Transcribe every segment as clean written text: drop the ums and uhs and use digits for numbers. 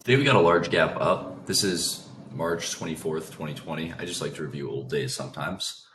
Today we got a large gap up. This is March 24th, 2020. I just like to review old days sometimes.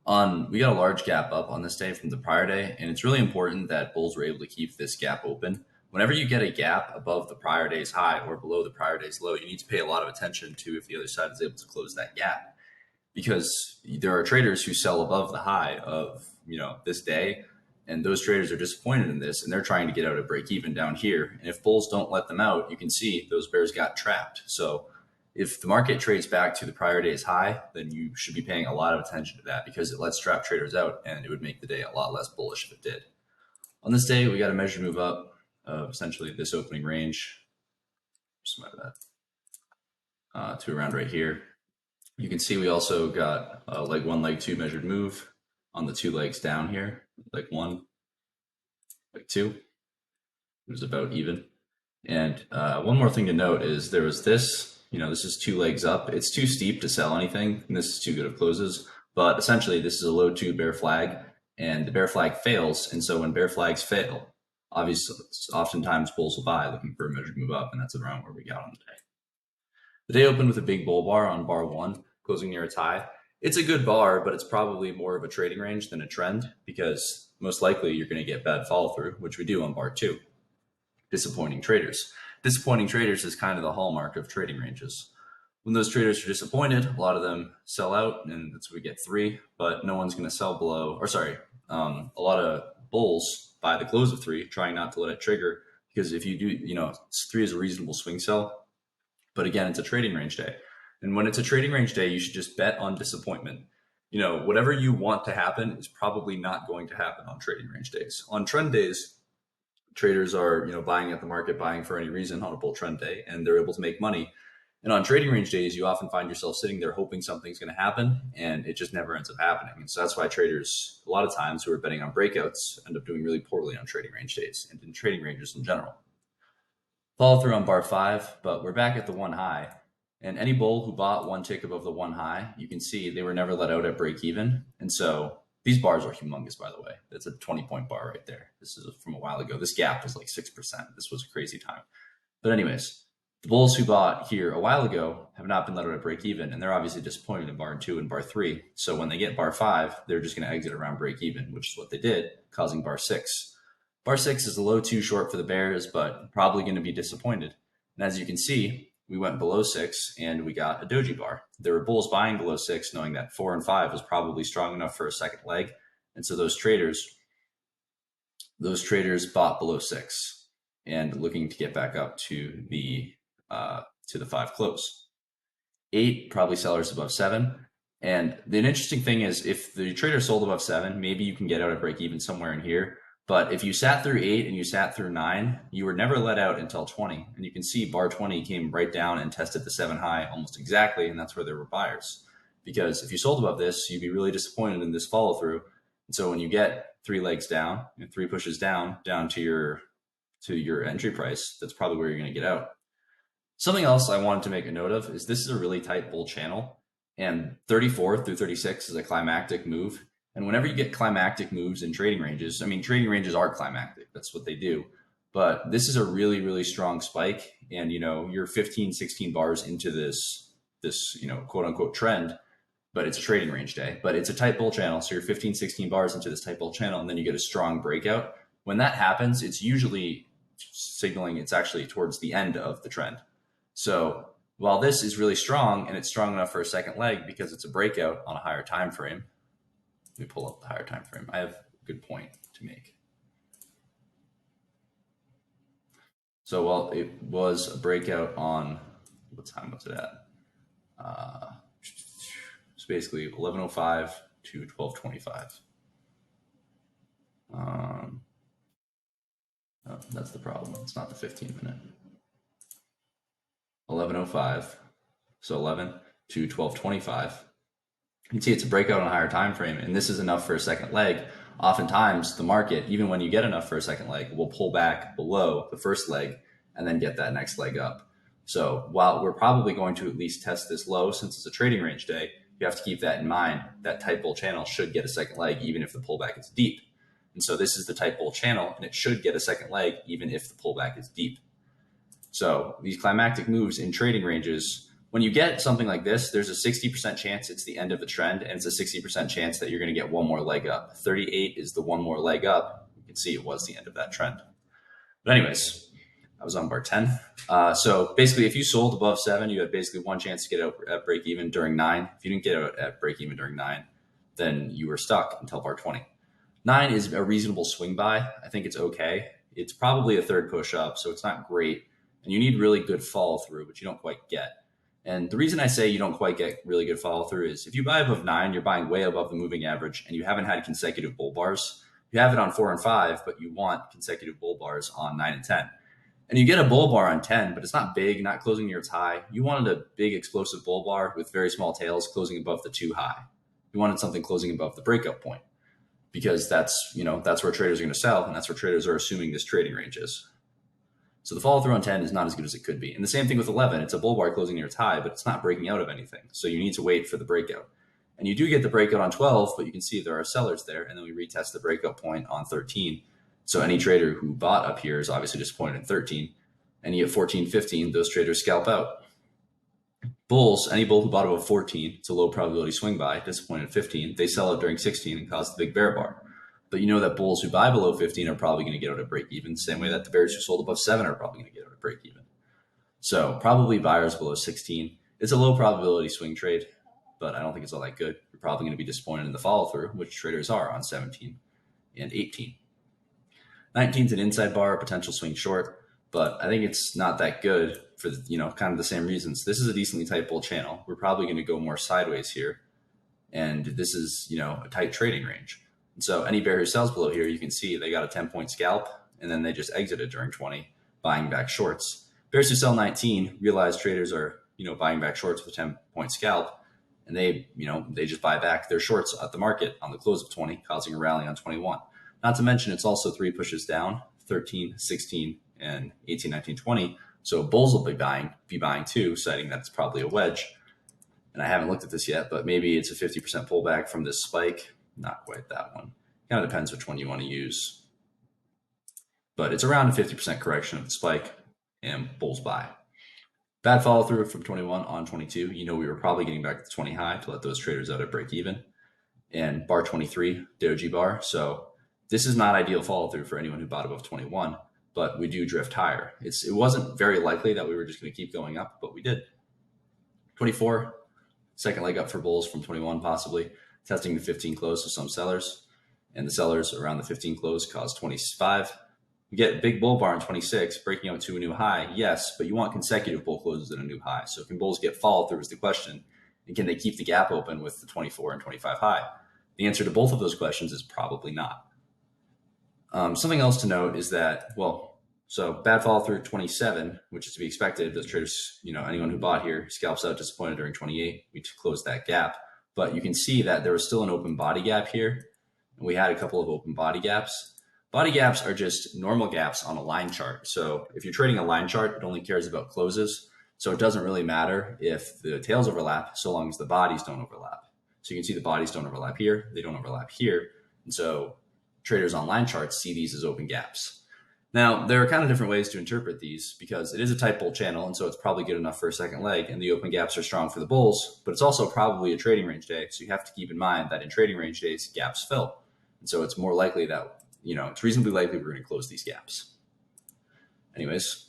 We got a large gap up on this day from the prior day, and it's really important that bulls were able to keep this gap open. Whenever you get a gap above the prior day's high or below the prior day's low, you need to pay a lot of attention to if the other side is able to close that gap, because there are traders who sell above the high of this day, and those traders are disappointed in this, and they're trying to get out at break even down here. And if bulls don't let them out, you can see those bears got trapped. So if the market trades back to the prior day's high, then you should be paying a lot of attention to that, because it lets trap traders out, and it would make the day a lot less bullish if it did. On this day, we got a measured move up of essentially this opening range, to around right here. You can see we also got leg one, leg two measured move on the two legs down here. Leg one, leg two. It was about even. And one more thing to note is there was this, this is two legs up. It's too steep to sell anything, and this is too good of closes. But essentially, this is a low two bear flag, and the bear flag fails. And so when bear flags fail, obviously, oftentimes bulls will buy looking for a measured move up, and that's around where we got on the day. The day opened with a big bull bar on bar one, closing near its high. It's a good bar, but it's probably more of a trading range than a trend, because most likely you're going to get bad follow through, which we do on bar two. Disappointing traders. Disappointing traders is kind of the hallmark of trading ranges. When those traders are disappointed, a lot of them sell out, and that's where we get three, but no one's going to sell below, a lot of bulls buy the close of three, trying not to let it trigger, because if you do, three is a reasonable swing sell. But again, it's a trading range day. And when it's a trading range day, you should just bet on disappointment. Whatever you want to happen is probably not going to happen on trading range days. On trend days, traders are, buying at the market, buying for any reason on a bull trend day, and they're able to make money. And on trading range days, you often find yourself sitting there hoping something's going to happen, and it just never ends up happening. And so that's why traders, a lot of times, who are betting on breakouts end up doing really poorly on trading range days and in trading ranges in general. Follow through on bar five, but we're back at the one high. And any bull who bought one tick above the one high, you can see they were never let out at break even. And so these bars are humongous, by the way. That's a 20-point bar right there. This is from a while ago. This gap was like 6%. This was a crazy time. But anyways, the bulls who bought here a while ago have not been let out at break even, and they're obviously disappointed in bar two and bar three. So when they get bar five, they're just going to exit around break even, which is what they did, causing bar six. Bar six is a low two short for the bears, but probably going to be disappointed. And as you can see, we went below six and we got a doji bar. There were bulls buying below six, knowing that four and five was probably strong enough for a second leg. And so those traders bought below six and looking to get back up to the five close. Eight, probably sellers above seven. And the interesting thing is, if the trader sold above seven, maybe you can get out at break even somewhere in here. But if you sat through eight and you sat through nine, you were never let out until 20. And you can see bar 20 came right down and tested the seven high almost exactly. And that's where there were buyers. Because if you sold above this, you'd be really disappointed in this follow through. And so when you get three legs down and three pushes down to your entry price, that's probably where you're going to get out. Something else I wanted to make a note of is this is a really tight bull channel, and 34 through 36 is a climactic move. And whenever you get climactic moves in trading ranges, I mean, trading ranges are climactic. That's what they do. But this is a really, really strong spike. And, you're 15, 16 bars into this quote unquote trend, but it's a trading range day. But it's a tight bull channel. So you're 15, 16 bars into this tight bull channel, and then you get a strong breakout. When that happens, it's usually signaling it's actually towards the end of the trend. So while this is really strong, and it's strong enough for a second leg because it's a breakout on a higher time frame, let me pull up the higher time frame. I have a good point to make. So while it was a breakout on, what time was it at? It's basically 11:05 to 12:25. Oh, that's the problem. It's not the 15-minute. 11:05, so 11 to 12:25. You can see it's a breakout on a higher time frame, and this is enough for a second leg. Oftentimes, the market, even when you get enough for a second leg, will pull back below the first leg and then get that next leg up. So while we're probably going to at least test this low, since it's a trading range day, you have to keep that in mind. That tight bull channel should get a second leg even if the pullback is deep. And so this is the tight bull channel, and it should get a second leg even if the pullback is deep. So these climactic moves in trading ranges, when you get something like this, there's a 60% chance it's the end of the trend, and it's a 60% chance that you're going to get one more leg up. 38 is the one more leg up. You can see it was the end of that trend. But anyways, I was on bar 10. So basically, if you sold above 7, you had basically one chance to get out at break even during 9. If you didn't get out at break even during 9, then you were stuck until bar 20. 9 is a reasonable swing buy. I think it's okay. It's probably a third push up, so it's not great. And you need really good follow through, which you don't quite get. And the reason I say you don't quite get really good follow through is if you buy above 9, you're buying way above the moving average, and you haven't had consecutive bull bars. You have it on 4 and 5, but you want consecutive bull bars on 9 and 10. And you get a bull bar on 10, but it's not big, not closing near its high. You wanted a big explosive bull bar with very small tails closing above the 2 high. You wanted something closing above the breakout point, because that's where traders are going to sell, and that's where traders are assuming this trading range is. So the follow through on 10 is not as good as it could be. And the same thing with 11. It's a bull bar closing near its high, but it's not breaking out of anything. So you need to wait for the breakout. And you do get the breakout on 12, but you can see there are sellers there. And then we retest the breakout point on 13. So any trader who bought up here is obviously disappointed in 13. And you get 14, 15, those traders scalp out. Bulls, any bull who bought above 14, it's a low probability swing buy, disappointed at 15. They sell out during 16 and cause the big bear bar. But you know that bulls who buy below 15 are probably going to get out at break even, same way that the bears who sold above 7 are probably going to get out at break even. So probably buyers below 16. It's a low probability swing trade, but I don't think it's all that good. You're probably going to be disappointed in the follow through, which traders are on 17 and 18. 19 is an inside bar, potential swing short, but I think it's not that good for kind of the same reasons. This is a decently tight bull channel. We're probably going to go more sideways here, and this is a tight trading range. So any bear who sells below here, you can see they got a 10-point scalp, and then they just exited during 20, buying back shorts. Bears who sell 19 realize traders are buying back shorts with a 10-point scalp, and they just buy back their shorts at the market on the close of 20, causing a rally on 21. Not to mention it's also 3 pushes down, 13, 16, and 18, 19, 20. So bulls will be buying too, citing that it's probably a wedge. And I haven't looked at this yet, but maybe it's a 50% pullback from this spike. Not quite that one. Kind of depends which one you want to use. But it's around a 50% correction of the spike, and bulls buy. Bad follow through from 21 on 22. We were probably getting back to the 20 high to let those traders out at break even. And bar 23, doji bar. So this is not ideal follow through for anyone who bought above 21, but we do drift higher. It wasn't very likely that we were just going to keep going up, but we did. 24, second leg up for bulls from 21 possibly. Testing the 15 close of some sellers, and the sellers around the 15 close caused 25. You get big bull bar in 26, breaking out to a new high, yes, but you want consecutive bull closes at a new high. So can bulls get follow through is the question, and can they keep the gap open with the 24 and 25 high? The answer to both of those questions is probably not. Something else to note is that, so bad follow through 27, which is to be expected. Those traders, anyone who bought here scalps out disappointed during 28. We closed that gap. But you can see that there was still an open body gap here. And we had a couple of open body gaps. Body gaps are just normal gaps on a line chart. So if you're trading a line chart, it only cares about closes. So it doesn't really matter if the tails overlap, so long as the bodies don't overlap. So you can see the bodies don't overlap here. They don't overlap here. And so traders on line charts see these as open gaps. Now, there are kind of different ways to interpret these because it is a tight bull channel, and so it's probably good enough for a second leg, and the open gaps are strong for the bulls, but it's also probably a trading range day, so you have to keep in mind that in trading range days, gaps fill. And so it's more likely that, it's reasonably likely we're going to close these gaps. Anyways,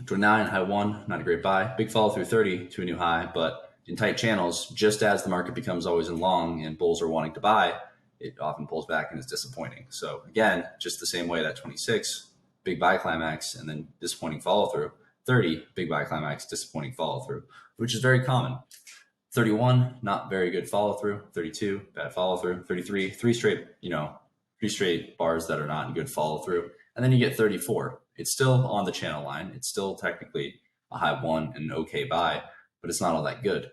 29, high 1, not a great buy. Big follow through 30 to a new high, but in tight channels, just as the market becomes always in long and bulls are wanting to buy, it often pulls back and is disappointing. So again, just the same way that 26, big buy climax, and then disappointing follow through. 30, big buy climax, disappointing follow through, which is very common. 31, not very good follow through. 32, bad follow through. 33, three straight bars that are not in good follow through. And then you get 34. It's still on the channel line. It's still technically a high 1 and an okay buy, but it's not all that good.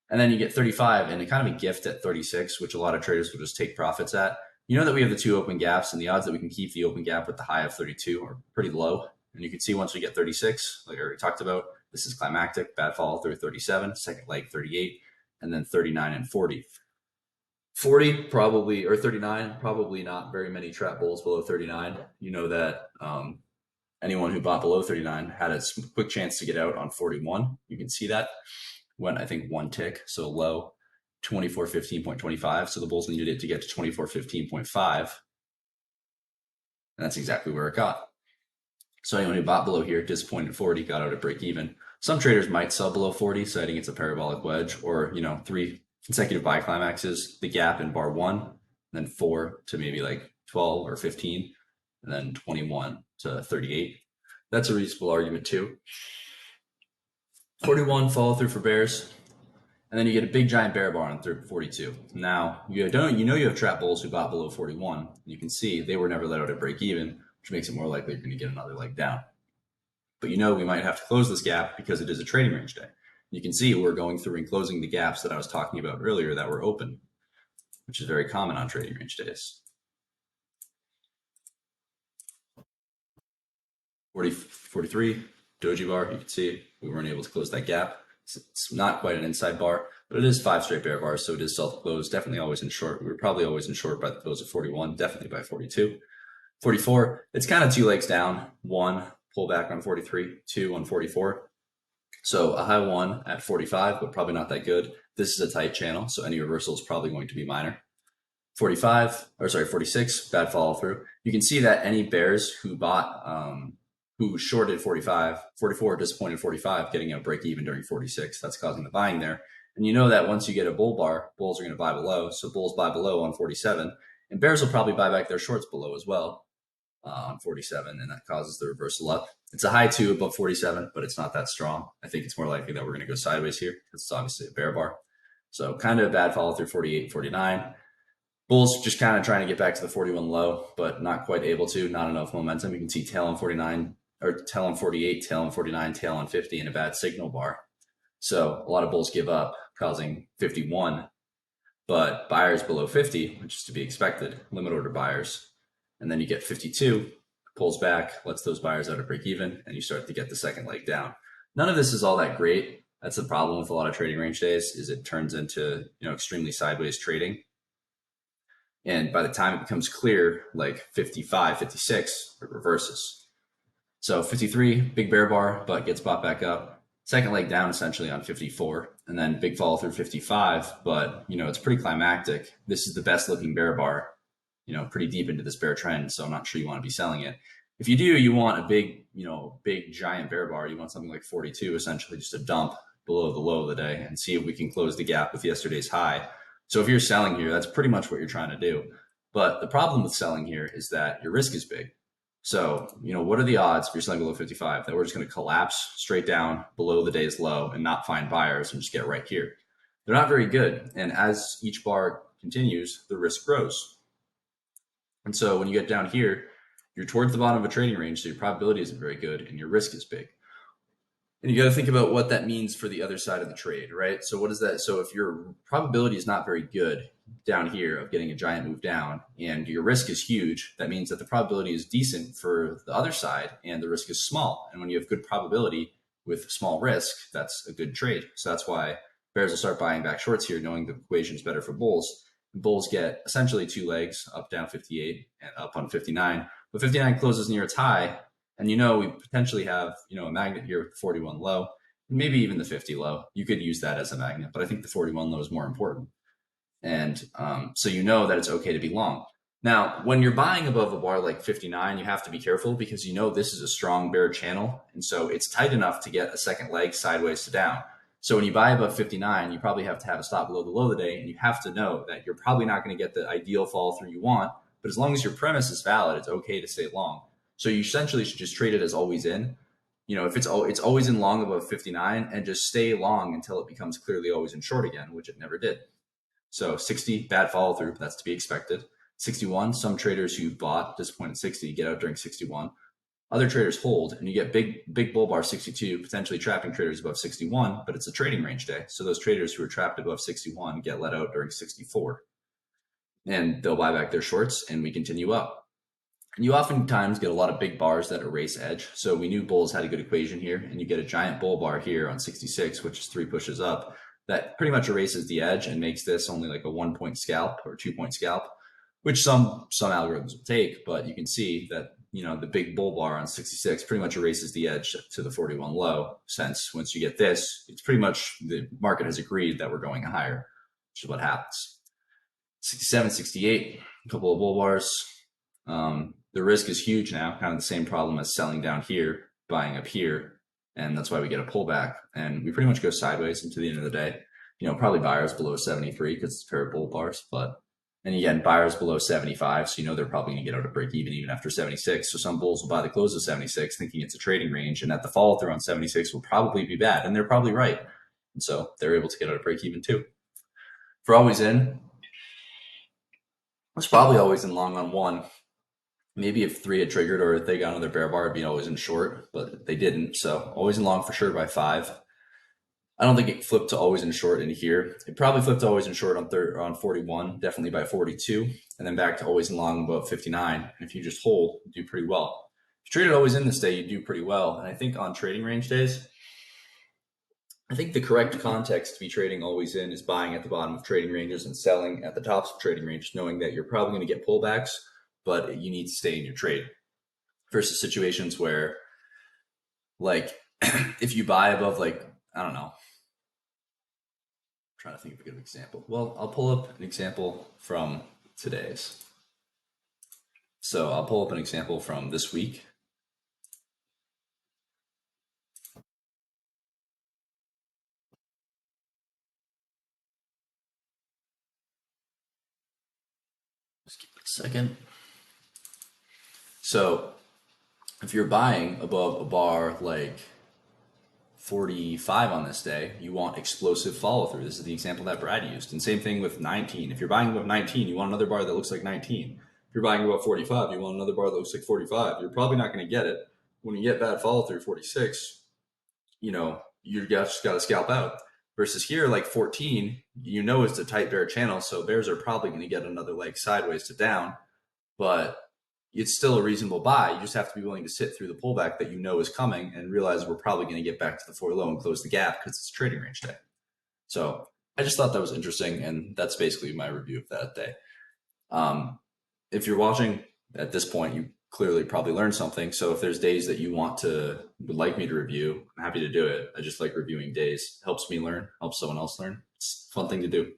And then you get 35 and a kind of a gift at 36, which a lot of traders will just take profits at. You know that we have the 2 open gaps, and the odds that we can keep the open gap with the high of 32 are pretty low. And you can see once we get 36, like I already talked about, this is climactic, bad follow through 37, second leg 38, and then 39 and 40. 40 probably, or 39, probably not very many trap bulls below 39. You know that anyone who bought below 39 had a quick chance to get out on 41. You can see that went, I think, one tick, so low 2415.25. So the bulls needed it to get to 2415.5. And that's exactly where it got. So anyone who bought below here, disappointed 40, got out at break even. Some traders might sell below 40, citing it's a parabolic wedge, or 3 consecutive buy climaxes, the gap in bar 1, and then 4 to maybe like 12 or 15, and then 21 to 38. That's a reasonable argument too. 41 follow through for bears, and then you get a big giant bear bar on 42. Now you have trap bulls who bought below 41. You can see they were never let out at break even, which makes it more likely you're going to get another leg down. But we might have to close this gap because it is a trading range day. You can see we're going through and closing the gaps that I was talking about earlier that were open, which is very common on trading range days. 43, doji bar, you can see we weren't able to close that gap. It's not quite an inside bar, but it is 5 straight bear bars, so it is self-closed, definitely always in short. We were probably always in short by the close of 41, definitely by 42. 44, it's kind of 2 legs down, 1 pull back on 43, 2 on 44. So a high 1 at 45, but probably not that good. This is a tight channel, so any reversal is probably going to be minor. 46, bad follow through. You can see that any bears who who shorted 44, disappointed 45, getting out break even during 46. That's causing the buying there. And you know that once you get a bull bar, bulls are going to buy below. So bulls buy below on 47, and bears will probably buy back their shorts below as well on 47, and that causes the reversal up. It's a high 2 above 47, but it's not that strong. I think it's more likely that we're going to go sideways here because it's obviously a bear bar. So kind of a bad follow through 48, 49. Bulls just kind of trying to get back to the 41 low, but not quite able to. Not enough momentum. You can see tail on 49, or tail on 48, tail on 49, tail on 50, and a bad signal bar. So a lot of bulls give up, causing 51. But buyers below 50, which is to be expected, limit order buyers. And then you get 52, pulls back, lets those buyers out at break even, and you start to get the second leg down. None of this is all that great. That's the problem with a lot of trading range days, is it turns into extremely sideways trading. And by the time it becomes clear, like 55, 56, it reverses. So 53, big bear bar, but gets bought back up. Second leg down essentially on 54, and then big follow through 55, but it's pretty climactic. This is the best looking bear bar, pretty deep into this bear trend, so I'm not sure you want to be selling it. If you do, you want a big giant bear bar. You want something like 42, essentially just a dump below the low of the day and see if we can close the gap with yesterday's high. So if you're selling here, that's pretty much what you're trying to do. But the problem with selling here is that your risk is big. So, what are the odds if you're selling below 55 that we're just going to collapse straight down below the day's low and not find buyers and just get right here? They're not very good. And as each bar continues, the risk grows. And so when you get down here, you're towards the bottom of a trading range, so your probability isn't very good and your risk is big. And you got to think about what that means for the other side of the trade, right? So what is that? So if your probability is not very good down here of getting a giant move down and your risk is huge, that means that the probability is decent for the other side and the risk is small. And when you have good probability with small risk, that's a good trade. So that's why bears will start buying back shorts here, knowing the equation is better for bulls. Bulls get essentially 2 legs, up, down 58 and up on 59. But 59 closes near its high. And we potentially have, a magnet here with the 41 low, and maybe even the 50 low. You could use that as a magnet, but I think the 41 low is more important. And so that it's okay to be long. Now, when you're buying above a bar like 59, you have to be careful because this is a strong bear channel. And so it's tight enough to get a second leg sideways to down. So when you buy above 59, you probably have to have a stop below the low of the day. And you have to know that you're probably not going to get the ideal follow through you want. But as long as your premise is valid, it's okay to stay long. So you essentially should just trade it as always in. If it's always in long above 59 and just stay long until it becomes clearly always in short again, which it never did. So 60, bad follow through, that's to be expected. 61, some traders who bought disappointed 60 get out during 61. Other traders hold, and you get big bull bar 62, potentially trapping traders above 61, but it's a trading range day. So those traders who are trapped above 61 get let out during 64. And they'll buy back their shorts and we continue up. And you oftentimes get a lot of big bars that erase edge. So we knew bulls had a good equation here, and you get a giant bull bar here on 66, which is 3 pushes up. That pretty much erases the edge and makes this only like a 1-point scalp or 2-point scalp, which some algorithms will take. But you can see that, the big bull bar on 66 pretty much erases the edge to the 41 low, since once you get this, it's pretty much the market has agreed that we're going higher, which is what happens. 67, 68, a couple of bull bars. The risk is huge now, kind of the same problem as selling down here, buying up here, and that's why we get a pullback. And we pretty much go sideways into the end of the day. Probably buyers below 73 because it's a pair of bull bars, and again, buyers below 75, so they're probably going to get out of break even after 76. So some bulls will buy the close of 76 thinking it's a trading range, and that the follow through on 76 will probably be bad, and they're probably right. And so they're able to get out of break even too. For always in, it's probably always in long on one. Maybe if 3 had triggered or if they got another bear bar, it'd be always in short, but they didn't. So always in long for sure by 5. I don't think it flipped to always in short in here. It probably flipped to always in short on 41, definitely by 42, and then back to always in long above 59. And if you just hold, you do pretty well. If you trade it always in this day, you do pretty well. And I think on trading range days, I think the correct context to be trading always in is buying at the bottom of trading ranges and selling at the tops of trading ranges, knowing that you're probably going to get pullbacks, but you need to stay in your trade. Versus situations where, if you buy above, I don't know, trying to think of a good example. Well, I'll pull up an example from today's. So I'll pull up an example from this week. Just give it a second. So if you're buying above a bar like 45 on this day, you want explosive follow through. This is the example that Brad used. And same thing with 19. If you're buying above 19, you want another bar that looks like 19. If you're buying above 45, you want another bar that looks like 45. You're probably not going to get it. When you get bad follow through 46, you just got to scalp out. Versus here, like 14, it's a tight bear channel. So bears are probably going to get another leg sideways to down, but it's still a reasonable buy. You just have to be willing to sit through the pullback that is coming and realize we're probably going to get back to the 4 low and close the gap because it's a trading range day. So I just thought that was interesting, and that's basically my review of that day. If you're watching at this point, you clearly probably learned something. So if there's days that you would like me to review, I'm happy to do it. I just like reviewing days. Helps me learn, helps someone else learn. It's a fun thing to do.